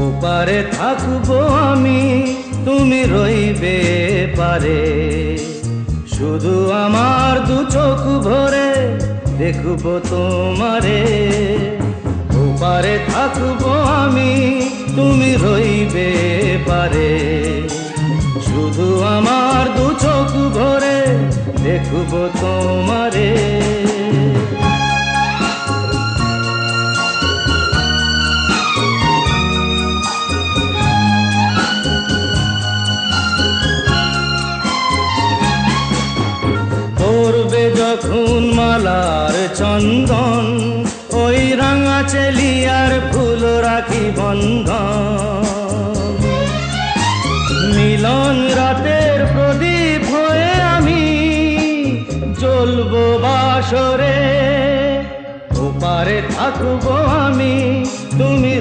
ওপারে থাকবো আমি, তুমি রইবে পারে। শুধু আমার দু চোখ ভরে দেখবো তোমারে। ওপারে থাকবো আমি, তুমি রইবে পারে। শুধু আমার দু চোখ ভরে দেখবো তোমারে। পড়বে যখন মালার চন্দন, ওই রাঙা চেলিয়ার ফুল রাখি বন্ধন। মিলন রাতের প্রদীপ হয়ে আমি জ্বলবো বাসরে। ওপারে থাকবো আমি, তুমি